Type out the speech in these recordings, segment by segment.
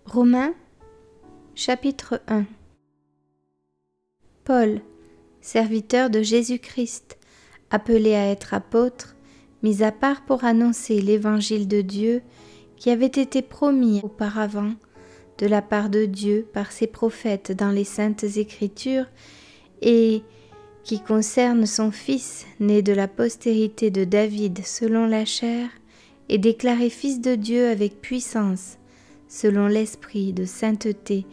Romains, chapitre 1. Paul, serviteur de Jésus-Christ, appelé à être apôtre, mis à part pour annoncer l'évangile de Dieu qui avait été promis auparavant de la part de Dieu par ses prophètes dans les saintes Écritures et qui concerne son Fils, né de la postérité de David selon la chair, et déclaré Fils de Dieu avec puissance, selon l'Esprit de sainteté,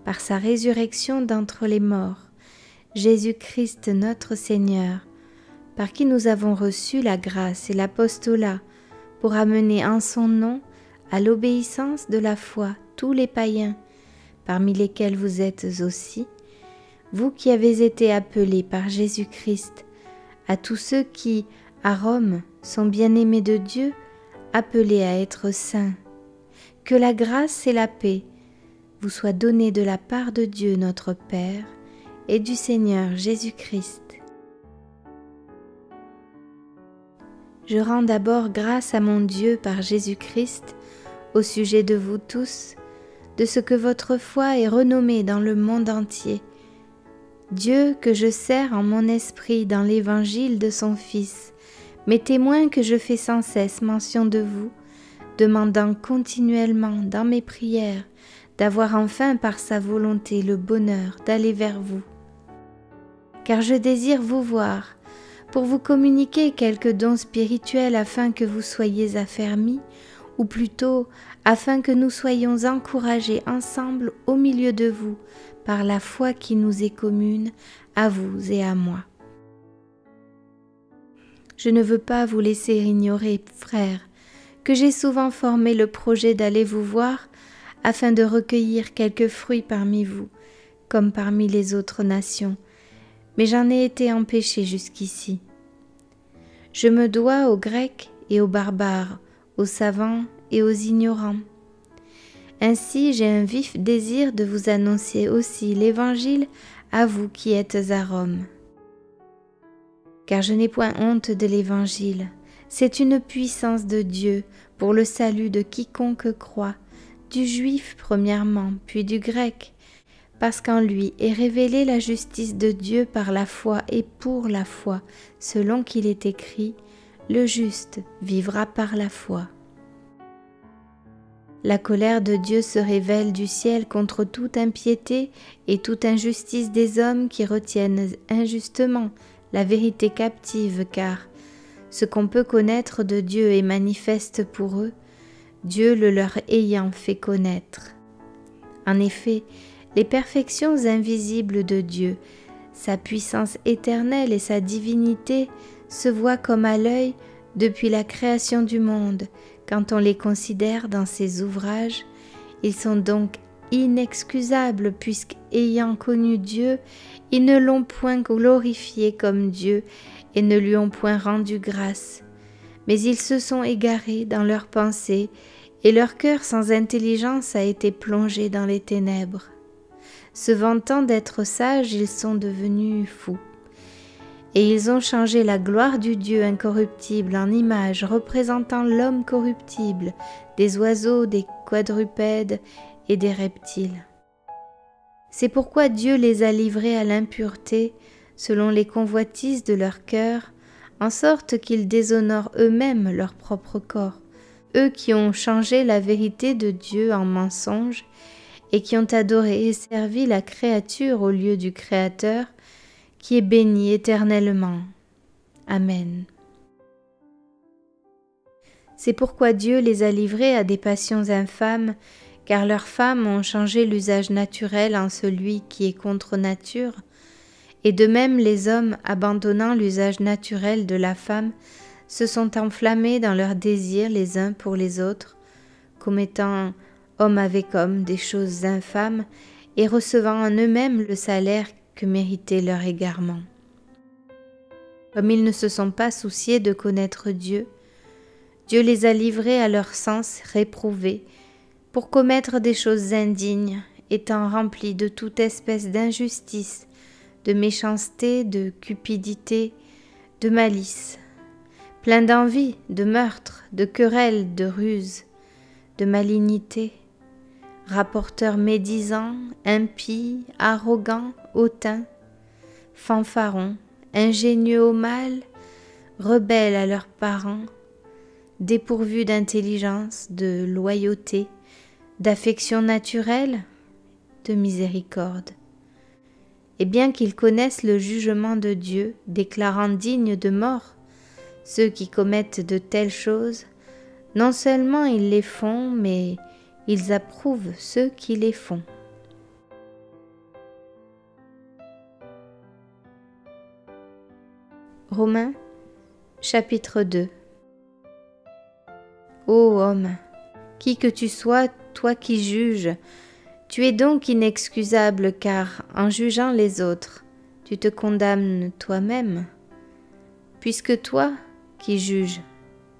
par sa résurrection d'entre les morts, Jésus-Christ notre Seigneur, par qui nous avons reçu la grâce et l'apostolat, pour amener en son nom à l'obéissance de la foi tous les païens, parmi lesquels vous êtes aussi, vous qui avez été appelés par Jésus-Christ, à tous ceux qui, à Rome, sont bien-aimés de Dieu, appelés à être saints. Que la grâce et la paix vous soient données de la part de Dieu notre Père et du Seigneur Jésus-Christ. Je rends d'abord grâce à mon Dieu par Jésus-Christ au sujet de vous tous, de ce que votre foi est renommée dans le monde entier. Dieu que je sers en mon esprit dans l'évangile de son Fils, m'est témoin que je fais sans cesse mention de vous, demandant continuellement dans mes prières d'avoir enfin par sa volonté le bonheur d'aller vers vous. Car je désire vous voir, pour vous communiquer quelques dons spirituels afin que vous soyez affermis, ou plutôt afin que nous soyons encouragés ensemble au milieu de vous, par la foi qui nous est commune, à vous et à moi. Je ne veux pas vous laisser ignorer, frères, que j'ai souvent formé le projet d'aller vous voir afin de recueillir quelques fruits parmi vous, comme parmi les autres nations, mais j'en ai été empêché jusqu'ici. Je me dois aux Grecs et aux barbares, aux savants et aux ignorants. Ainsi j'ai un vif désir de vous annoncer aussi l'Évangile à vous qui êtes à Rome. Car je n'ai point honte de l'Évangile, c'est une puissance de Dieu pour le salut de quiconque croit, du juif premièrement, puis du grec, parce qu'en lui est révélée la justice de Dieu par la foi et pour la foi, selon qu'il est écrit, le juste vivra par la foi. La colère de Dieu se révèle du ciel contre toute impiété et toute injustice des hommes qui retiennent injustement la vérité captive, car ce qu'on peut connaître de Dieu est manifeste pour eux, Dieu le leur ayant fait connaître. En effet, les perfections invisibles de Dieu, sa puissance éternelle et sa divinité se voient comme à l'œil depuis la création du monde. Quand on les considère dans ses ouvrages, ils sont donc inexcusables puisqu'ayant connu Dieu, ils ne l'ont point glorifié comme Dieu et ne lui ont point rendu grâce. Mais ils se sont égarés dans leurs pensées et leur cœur sans intelligence a été plongé dans les ténèbres. Se vantant d'être sages, ils sont devenus fous. Et ils ont changé la gloire du Dieu incorruptible en image représentant l'homme corruptible, des oiseaux, des quadrupèdes et des reptiles. C'est pourquoi Dieu les a livrés à l'impureté selon les convoitises de leur cœur, en sorte qu'ils déshonorent eux-mêmes leur propre corps, eux qui ont changé la vérité de Dieu en mensonge et qui ont adoré et servi la créature au lieu du Créateur, qui est béni éternellement. Amen. C'est pourquoi Dieu les a livrés à des passions infâmes, car leurs femmes ont changé l'usage naturel en celui qui est contre nature, et de même les hommes, abandonnant l'usage naturel de la femme, se sont enflammés dans leurs désirs les uns pour les autres, commettant homme avec homme des choses infâmes, et recevant en eux-mêmes le salaire que méritait leur égarement. Comme ils ne se sont pas souciés de connaître Dieu, Dieu les a livrés à leur sens réprouvé pour commettre des choses indignes, étant remplis de toute espèce d'injustice, de méchanceté, de cupidité, de malice, pleins d'envie, de meurtre, de querelles, de ruse, de malignité, rapporteur médisant, impie, arrogant, hautain, fanfaron, ingénieux au mal, rebelles à leurs parents, dépourvus d'intelligence, de loyauté, d'affection naturelle, de miséricorde. Et bien qu'ils connaissent le jugement de Dieu, déclarant dignes de mort ceux qui commettent de telles choses, non seulement ils les font, mais ils approuvent ceux qui les font. Romains, chapitre 2. Ô homme, qui que tu sois, toi qui juges, tu es donc inexcusable, car en jugeant les autres, tu te condamnes toi-même, puisque toi qui juges,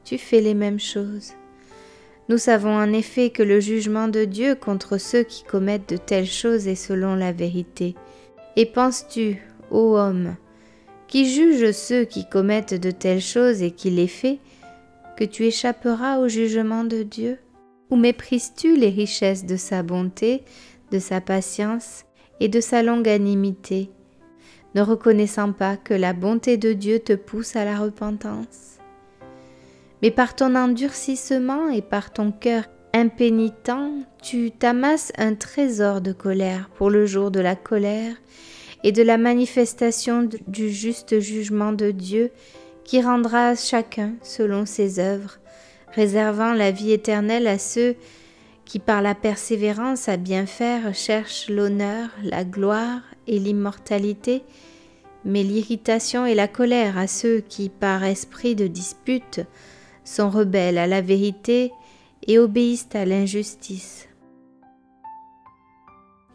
tu fais les mêmes choses. Nous savons en effet que le jugement de Dieu contre ceux qui commettent de telles choses est selon la vérité. Et penses-tu, ô homme, qui juge ceux qui commettent de telles choses et qui les fait, que tu échapperas au jugement de Dieu? Ou méprises-tu les richesses de sa bonté, de sa patience et de sa longanimité, ne reconnaissant pas que la bonté de Dieu te pousse à la repentance? Mais par ton endurcissement et par ton cœur impénitent, tu t'amasses un trésor de colère pour le jour de la colère et de la manifestation du juste jugement de Dieu qui rendra chacun selon ses œuvres, réservant la vie éternelle à ceux qui par la persévérance à bien faire cherchent l'honneur, la gloire et l'immortalité, mais l'irritation et la colère à ceux qui par esprit de dispute sont rebelles à la vérité et obéissent à l'injustice.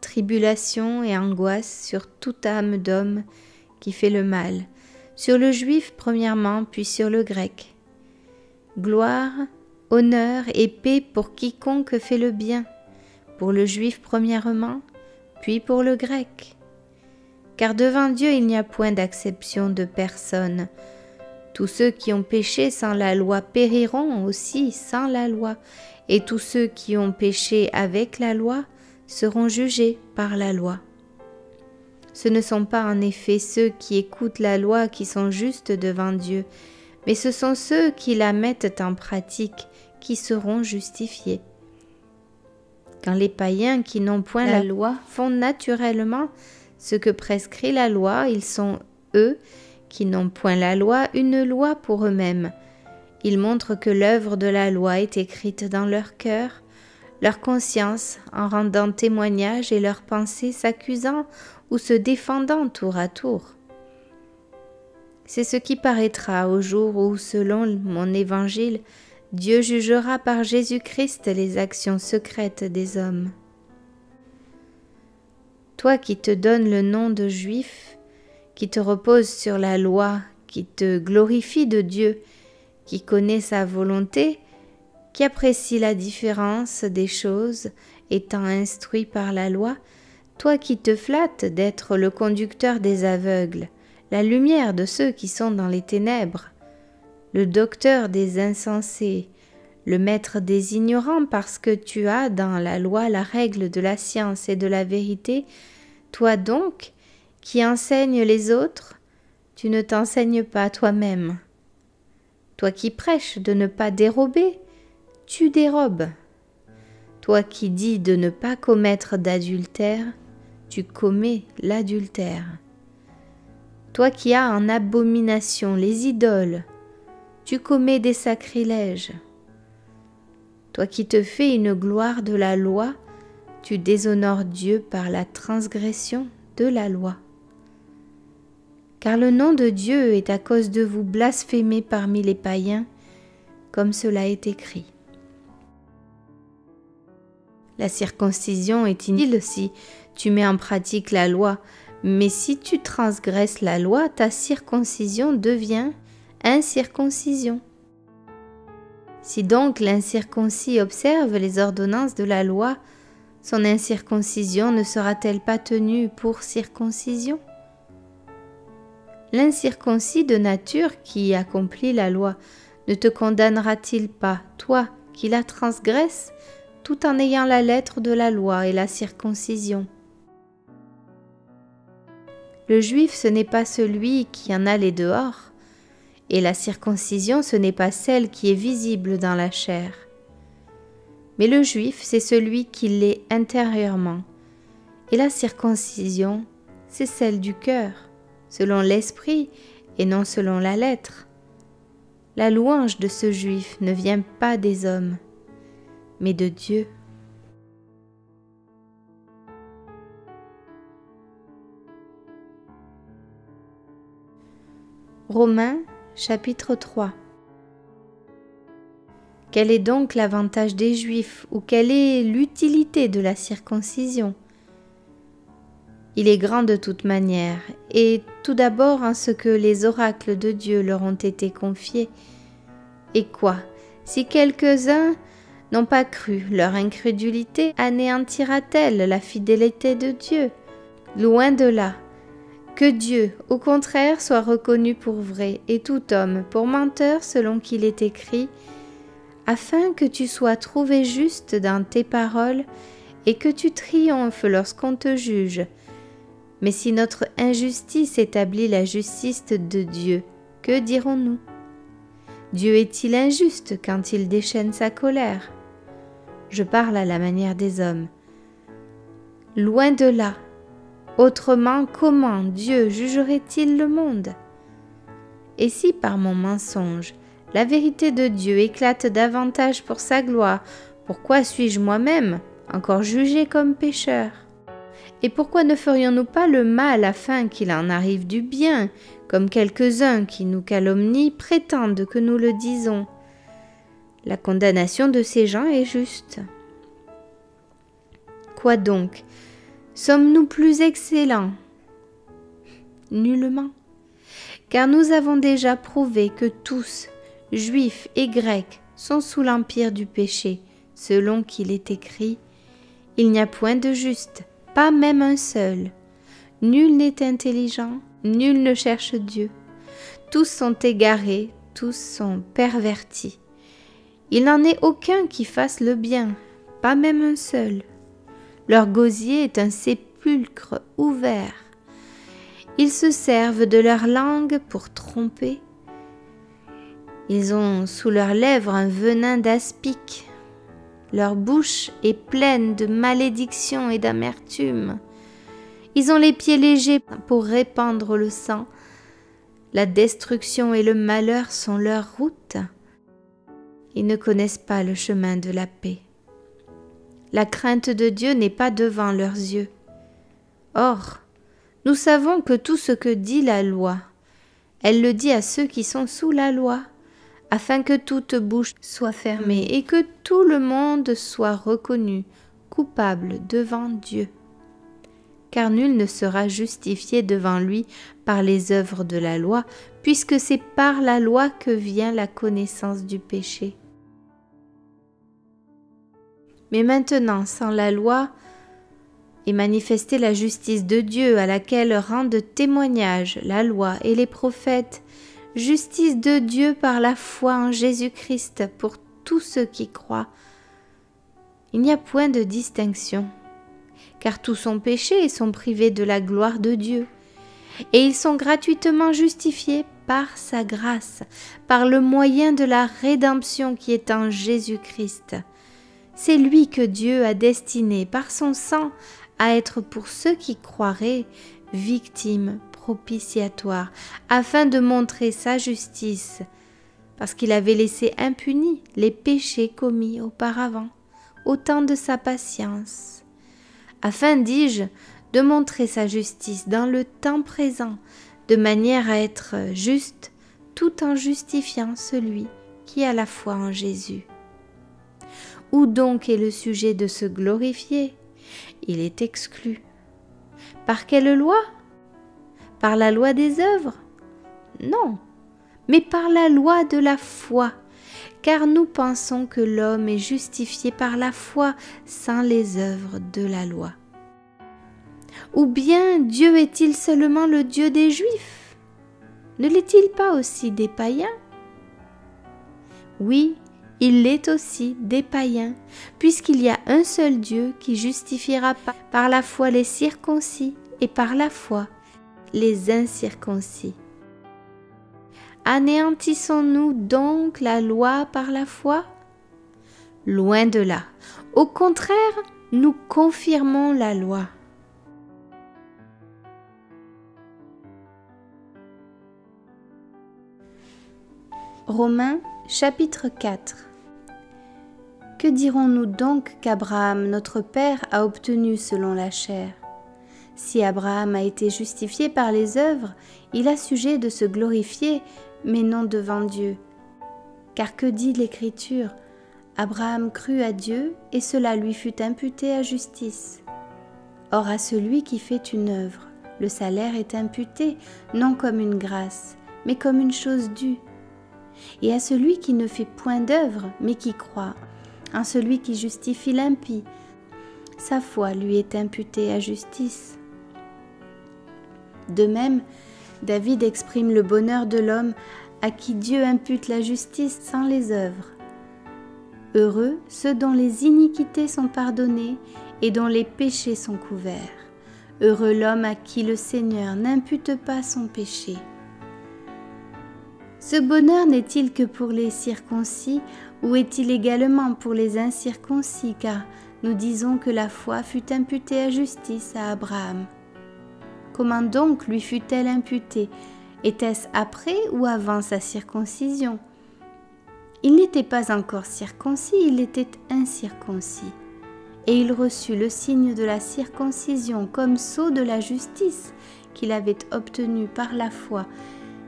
Tribulation et angoisse sur toute âme d'homme qui fait le mal, sur le juif premièrement, puis sur le grec. Gloire, honneur et paix pour quiconque fait le bien, pour le juif premièrement, puis pour le grec. Car devant Dieu il n'y a point d'acception de personne. Tous ceux qui ont péché sans la loi périront aussi sans la loi, et tous ceux qui ont péché avec la loi seront jugés par la loi. Ce ne sont pas en effet ceux qui écoutent la loi qui sont justes devant Dieu, mais ce sont ceux qui la mettent en pratique qui seront justifiés. Quand les païens qui n'ont point la loi font naturellement ce que prescrit la loi, ils sont, eux, qui n'ont point la loi, une loi pour eux-mêmes. Ils montrent que l'œuvre de la loi est écrite dans leur cœur, leur conscience en rendant témoignage et leurs pensées s'accusant ou se défendant tour à tour. C'est ce qui paraîtra au jour où, selon mon évangile, Dieu jugera par Jésus-Christ les actions secrètes des hommes. Toi qui te donnes le nom de juif, qui te repose sur la loi, qui te glorifie de Dieu, qui connaît sa volonté, qui apprécie la différence des choses, étant instruit par la loi, toi qui te flattes d'être le conducteur des aveugles, la lumière de ceux qui sont dans les ténèbres, le docteur des insensés, le maître des ignorants, parce que tu as dans la loi la règle de la science et de la vérité, toi donc, qui enseignes les autres, tu ne t'enseignes pas toi-même. Toi qui prêches de ne pas dérober, tu dérobes. Toi qui dis de ne pas commettre d'adultère, tu commets l'adultère. Toi qui as en abomination les idoles, tu commets des sacrilèges. Toi qui te fais une gloire de la loi, tu déshonores Dieu par la transgression de la loi. Car le nom de Dieu est à cause de vous blasphémé parmi les païens, comme cela est écrit. La circoncision est inutile si tu mets en pratique la loi, mais si tu transgresses la loi, ta circoncision devient incirconcision. Si donc l'incirconcis observe les ordonnances de la loi, son incirconcision ne sera-t-elle pas tenue pour circoncision? L'incirconcis de nature qui accomplit la loi ne te condamnera-t-il pas, toi qui la transgresses, tout en ayant la lettre de la loi et la circoncision. Le juif, ce n'est pas celui qui en a les dehors, et la circoncision, ce n'est pas celle qui est visible dans la chair. Mais le juif, c'est celui qui l'est intérieurement, et la circoncision, c'est celle du cœur, selon l'esprit et non selon la lettre. La louange de ce juif ne vient pas des hommes, mais de Dieu. Romains chapitre 3. Quel est donc l'avantage des Juifs ou quelle est l'utilité de la circoncision? Il est grand de toute manière, et tout d'abord en ce que les oracles de Dieu leur ont été confiés. Et quoi, si quelques-uns n'ont pas cru, leur incrédulité anéantira-t-elle la fidélité de Dieu? Loin de là. Que Dieu, au contraire, soit reconnu pour vrai et tout homme pour menteur selon qu'il est écrit, afin que tu sois trouvé juste dans tes paroles et que tu triomphes lorsqu'on te juge. Mais si notre injustice établit la justice de Dieu, que dirons-nous? Dieu est-il injuste quand il déchaîne sa colère? Je parle à la manière des hommes. Loin de là. Autrement, comment Dieu jugerait-il le monde? Et si par mon mensonge, la vérité de Dieu éclate davantage pour sa gloire, pourquoi suis-je moi-même encore jugé comme pécheur? Et pourquoi ne ferions-nous pas le mal afin qu'il en arrive du bien, comme quelques-uns qui nous calomnient prétendent que nous le disons? La condamnation de ces gens est juste. Quoi donc? Sommes-nous plus excellents? Nullement, car nous avons déjà prouvé que tous, juifs et grecs, sont sous l'empire du péché, selon qu'il est écrit, « Il n'y a point de juste, pas même un seul. Nul n'est intelligent, nul ne cherche Dieu. Tous sont égarés, tous sont pervertis. Il n'en est aucun qui fasse le bien, pas même un seul. Leur gosier est un sépulcre ouvert. Ils se servent de leur langue pour tromper. Ils ont sous leurs lèvres un venin d'aspic. Leur bouche est pleine de malédiction et d'amertume. Ils ont les pieds légers pour répandre le sang. La destruction et le malheur sont leur route. Ils ne connaissent pas le chemin de la paix. La crainte de Dieu n'est pas devant leurs yeux. Or, nous savons que tout ce que dit la loi, elle le dit à ceux qui sont sous la loi, afin que toute bouche soit fermée et que tout le monde soit reconnu coupable devant Dieu. Car nul ne sera justifié devant lui par les œuvres de la loi, puisque c'est par la loi que vient la connaissance du péché. Mais maintenant, sans la loi, est manifestée la justice de Dieu à laquelle rendent témoignage la loi et les prophètes, justice de Dieu par la foi en Jésus-Christ pour tous ceux qui croient. Il n'y a point de distinction, car tous sont péchés et sont privés de la gloire de Dieu, et ils sont gratuitement justifiés par sa grâce, par le moyen de la rédemption qui est en Jésus-Christ. C'est lui que Dieu a destiné par son sang à être pour ceux qui croiraient victime propitiatoire, afin de montrer sa justice, parce qu'il avait laissé impunis les péchés commis auparavant, au temps de sa patience, afin, dis-je, de montrer sa justice dans le temps présent, de manière à être juste tout en justifiant celui qui a la foi en Jésus. Où donc est le sujet de se glorifier? Il est exclu. Par quelle loi? Par la loi des œuvres? Non, mais par la loi de la foi, car nous pensons que l'homme est justifié par la foi sans les œuvres de la loi. Ou bien Dieu est-il seulement le Dieu des Juifs? Ne l'est-il pas aussi des païens? Oui, il l'est aussi des païens, puisqu'il y a un seul Dieu qui justifiera par la foi les circoncis et par la foi les incirconcis. Anéantissons-nous donc la loi par la foi? Loin de là. Au contraire, nous confirmons la loi. Romains chapitre 4. Que dirons-nous donc qu'Abraham, notre Père, a obtenu selon la chair? Si Abraham a été justifié par les œuvres, il a sujet de se glorifier, mais non devant Dieu. Car que dit l'Écriture? Abraham crut à Dieu, et cela lui fut imputé à justice. Or à celui qui fait une œuvre, le salaire est imputé, non comme une grâce, mais comme une chose due. Et à celui qui ne fait point d'œuvre, mais qui croit, en celui qui justifie l'impie, sa foi lui est imputée à justice. De même, David exprime le bonheur de l'homme à qui Dieu impute la justice sans les œuvres. Heureux ceux dont les iniquités sont pardonnées et dont les péchés sont couverts. Heureux l'homme à qui le Seigneur n'impute pas son péché. Ce bonheur n'est-il que pour les circoncis ou est-il également pour les incirconcis, car nous disons que la foi fut imputée à justice à Abraham. Comment donc lui fut-elle imputée? Était-ce après ou avant sa circoncision? Il n'était pas encore circoncis, il était incirconcis. Et il reçut le signe de la circoncision comme sceau de la justice qu'il avait obtenu par la foi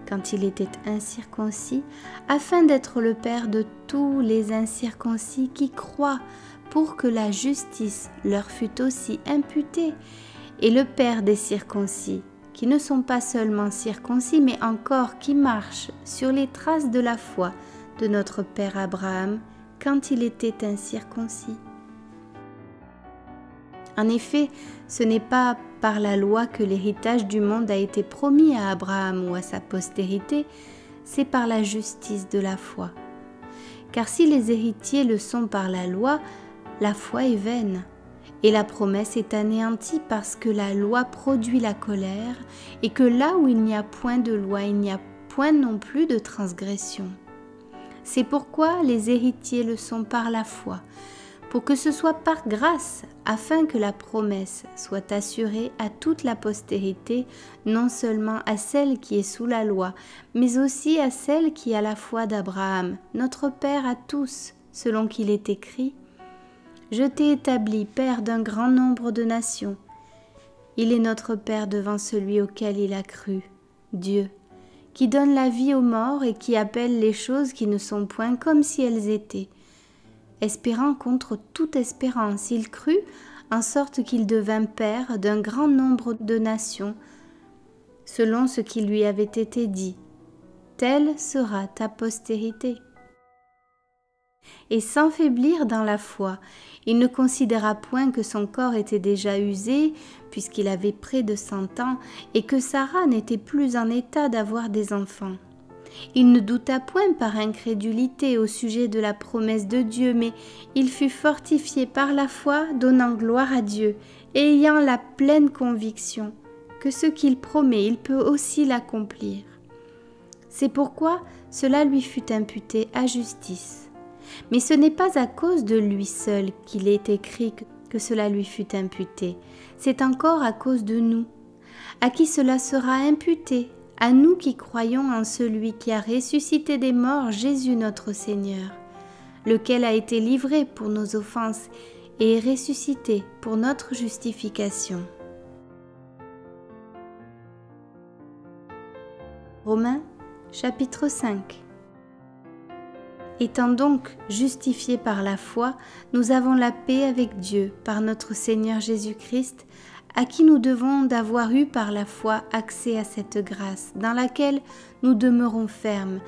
quand il était incirconcis, afin d'être le père de tous les incirconcis qui croient, pour que la justice leur fût aussi imputée, et le père des circoncis, qui ne sont pas seulement circoncis, mais encore qui marchent sur les traces de la foi de notre père Abraham quand il était incirconcis. En effet, ce n'est pas par la loi que l'héritage du monde a été promis à Abraham ou à sa postérité, c'est par la justice de la foi. Car si les héritiers le sont par la loi est vaine, et la promesse est anéantie parce que la loi produit la colère, et que là où il n'y a point de loi, il n'y a point non plus de transgression. C'est pourquoi les héritiers le sont par la foi, pour que ce soit par grâce, afin que la promesse soit assurée à toute la postérité, non seulement à celle qui est sous la loi, mais aussi à celle qui a la foi d'Abraham, notre Père à tous, selon qu'il est écrit « Je t'ai établi Père d'un grand nombre de nations ». Il est notre Père devant celui auquel il a cru, Dieu, qui donne la vie aux morts et qui appelle les choses qui ne sont point comme si elles étaient. Espérant contre toute espérance, il crut, en sorte qu'il devint père d'un grand nombre de nations, selon ce qui lui avait été dit. Telle sera ta postérité. Et sans faiblir dans la foi, il ne considéra point que son corps était déjà usé, puisqu'il avait près de 100 ans, et que Sarah n'était plus en état d'avoir des enfants. Il ne douta point par incrédulité au sujet de la promesse de Dieu, mais il fut fortifié par la foi, donnant gloire à Dieu, et ayant la pleine conviction que ce qu'il promet, il peut aussi l'accomplir. C'est pourquoi cela lui fut imputé à justice. Mais ce n'est pas à cause de lui seul qu'il est écrit que cela lui fut imputé, c'est encore à cause de nous, à qui cela sera imputé, à nous qui croyons en celui qui a ressuscité des morts, Jésus notre Seigneur, lequel a été livré pour nos offenses et est ressuscité pour notre justification. Romains chapitre 5. Étant donc justifiés par la foi, nous avons la paix avec Dieu par notre Seigneur Jésus-Christ, à qui nous devons d'avoir eu par la foi accès à cette grâce, dans laquelle nous demeurons fermes,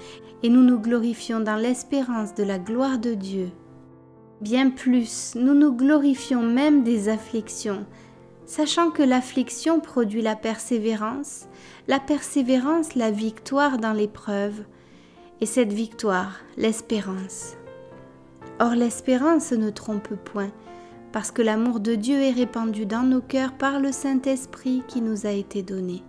et nous nous glorifions dans l'espérance de la gloire de Dieu. Bien plus, nous nous glorifions même des afflictions, sachant que l'affliction produit la persévérance la victoire dans l'épreuve, et cette victoire, l'espérance. Or l'espérance ne trompe point, parce que l'amour de Dieu est répandu dans nos cœurs par le Saint-Esprit qui nous a été donné.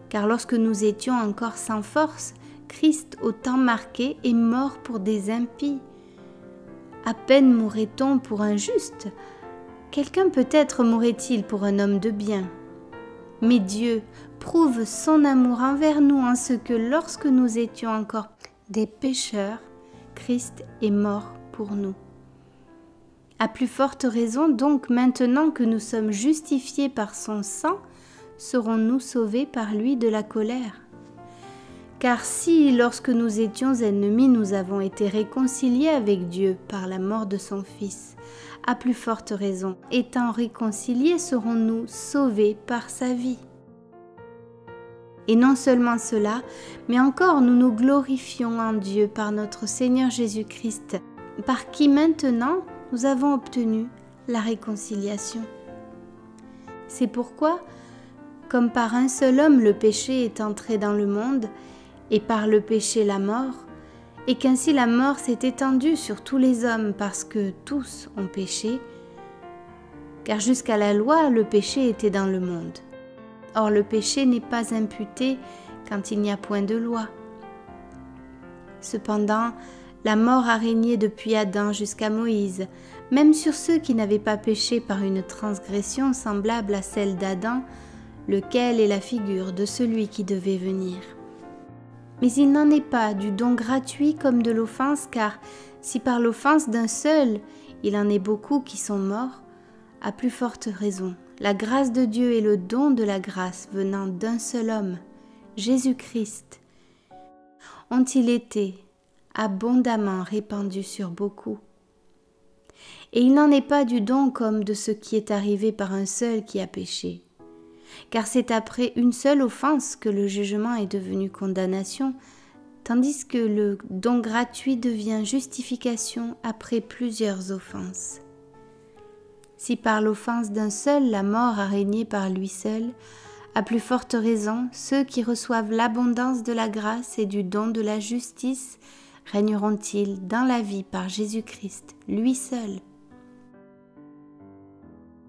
Car lorsque nous étions encore sans force, Christ, au temps marqué, est mort pour des impies. À peine mourrait-on pour un juste, quelqu'un peut-être mourrait-il pour un homme de bien. Mais Dieu prouve son amour envers nous en ce que lorsque nous étions encore des pécheurs, Christ est mort pour nous. À plus forte raison donc, maintenant que nous sommes justifiés par son sang, serons-nous sauvés par lui de la colère. Car si, lorsque nous étions ennemis, nous avons été réconciliés avec Dieu par la mort de son Fils, à plus forte raison, étant réconciliés, serons-nous sauvés par sa vie. Et non seulement cela, mais encore nous nous glorifions en Dieu par notre Seigneur Jésus-Christ, par qui maintenant nous avons obtenu la réconciliation. C'est pourquoi, comme par un seul homme le péché est entré dans le monde, et par le péché la mort, et qu'ainsi la mort s'est étendue sur tous les hommes parce que tous ont péché, car jusqu'à la loi le péché était dans le monde. Or le péché n'est pas imputé quand il n'y a point de loi. Cependant, la mort a régné depuis Adam jusqu'à Moïse, même sur ceux qui n'avaient pas péché par une transgression semblable à celle d'Adam, lequel est la figure de celui qui devait venir. Mais il n'en est pas du don gratuit comme de l'offense, car si par l'offense d'un seul, il en est beaucoup qui sont morts, à plus forte raison, la grâce de Dieu et le don de la grâce venant d'un seul homme, Jésus-Christ, ont-ils été abondamment répandus sur beaucoup. Et il n'en est pas du don comme de ce qui est arrivé par un seul qui a péché. Car c'est après une seule offense que le jugement est devenu condamnation, tandis que le don gratuit devient justification après plusieurs offenses. Si par l'offense d'un seul la mort a régné par lui seul, à plus forte raison, ceux qui reçoivent l'abondance de la grâce et du don de la justice régneront-ils dans la vie par Jésus-Christ, lui seul.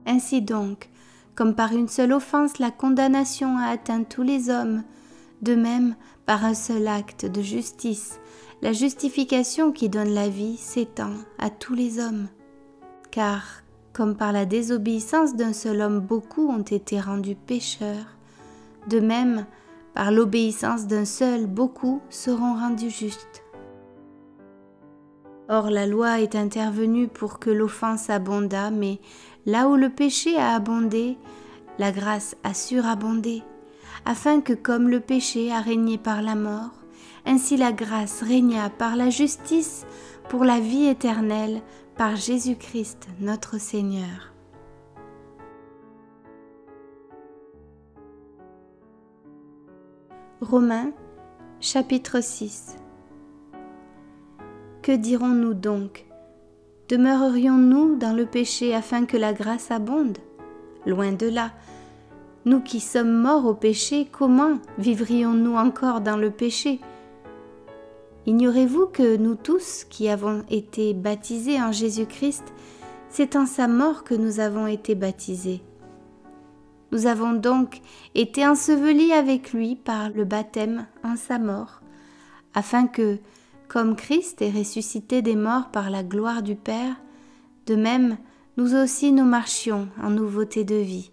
Ainsi donc, comme par une seule offense la condamnation a atteint tous les hommes, de même, par un seul acte de justice, la justification qui donne la vie s'étend à tous les hommes. Car, comme par la désobéissance d'un seul homme beaucoup ont été rendus pécheurs, de même, par l'obéissance d'un seul beaucoup seront rendus justes. Or la loi est intervenue pour que l'offense abondât, mais là où le péché a abondé, la grâce a surabondé, afin que comme le péché a régné par la mort, ainsi la grâce régna par la justice pour la vie éternelle par Jésus-Christ notre Seigneur. Romains, chapitre 6. Que dirons-nous donc? Demeurerions-nous dans le péché afin que la grâce abonde? Loin de là. Nous qui sommes morts au péché, comment vivrions-nous encore dans le péché? Ignorez-vous que nous tous qui avons été baptisés en Jésus-Christ, c'est en sa mort que nous avons été baptisés. Nous avons donc été ensevelis avec lui par le baptême en sa mort, afin que, comme Christ est ressuscité des morts par la gloire du Père, de même, nous aussi nous marchions en nouveauté de vie.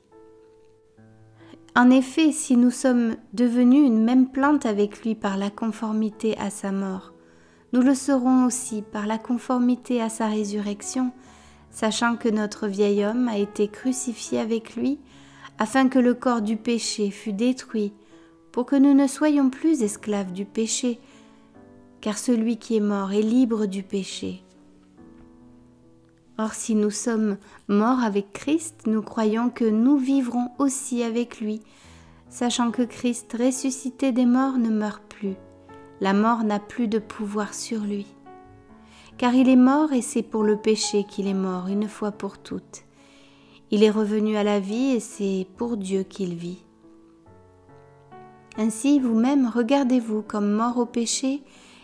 En effet, si nous sommes devenus une même plante avec lui par la conformité à sa mort, nous le serons aussi par la conformité à sa résurrection, sachant que notre vieil homme a été crucifié avec lui, afin que le corps du péché fût détruit, pour que nous ne soyons plus esclaves du péché, car celui qui est mort est libre du péché. Or, si nous sommes morts avec Christ, nous croyons que nous vivrons aussi avec lui, sachant que Christ, ressuscité des morts, ne meurt plus. La mort n'a plus de pouvoir sur lui. Car il est mort et c'est pour le péché qu'il est mort une fois pour toutes. Il est revenu à la vie et c'est pour Dieu qu'il vit. Ainsi, vous-même, regardez-vous comme morts au péché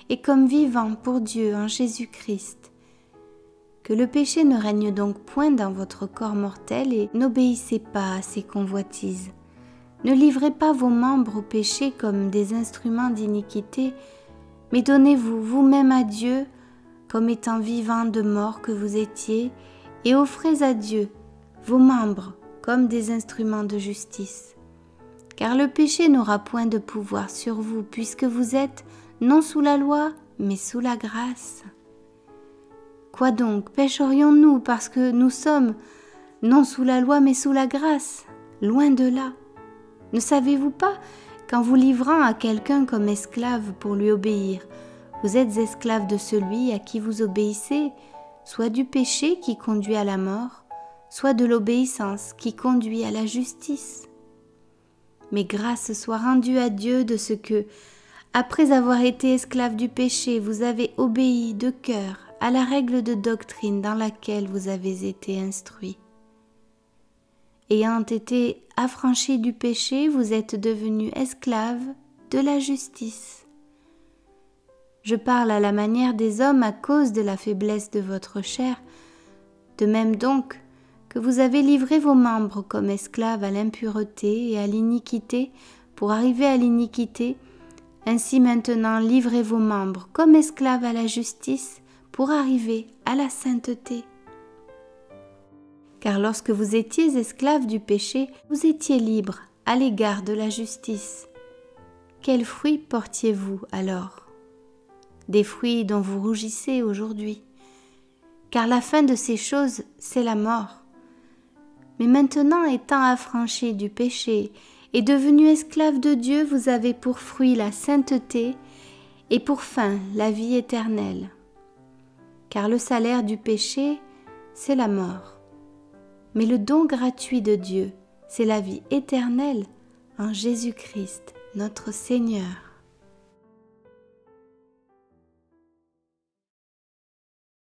et comme vivants pour Dieu en Jésus-Christ. Que le péché ne règne donc point dans votre corps mortel et n'obéissez pas à ses convoitises. Ne livrez pas vos membres au péché comme des instruments d'iniquité, mais donnez-vous vous-même à Dieu comme étant vivants de mort que vous étiez, et offrez à Dieu vos membres comme des instruments de justice. Car le péché n'aura point de pouvoir sur vous, puisque vous êtes non sous la loi, mais sous la grâce. Quoi donc, pécherions-nous parce que nous sommes non sous la loi, mais sous la grâce? Loin de là. Ne savez-vous pas qu'en vous livrant à quelqu'un comme esclave pour lui obéir, vous êtes esclave de celui à qui vous obéissez, soit du péché qui conduit à la mort, soit de l'obéissance qui conduit à la justice. Mais grâce soit rendue à Dieu de ce que, après avoir été esclave du péché, vous avez obéi de cœur à la règle de doctrine dans laquelle vous avez été instruits. Ayant été affranchis du péché, vous êtes devenus esclaves de la justice. Je parle à la manière des hommes à cause de la faiblesse de votre chair, de même donc que vous avez livré vos membres comme esclaves à l'impureté et à l'iniquité pour arriver à l'iniquité, ainsi maintenant livrez vos membres comme esclaves à la justice pour arriver à la sainteté. Car lorsque vous étiez esclaves du péché, vous étiez libres à l'égard de la justice. Quels fruits portiez-vous alors? Des fruits dont vous rougissez aujourd'hui. Car la fin de ces choses, c'est la mort. Mais maintenant, étant affranchis du péché et devenus esclaves de Dieu, vous avez pour fruit la sainteté et pour fin la vie éternelle. Car le salaire du péché, c'est la mort. Mais le don gratuit de Dieu, c'est la vie éternelle en Jésus-Christ, notre Seigneur.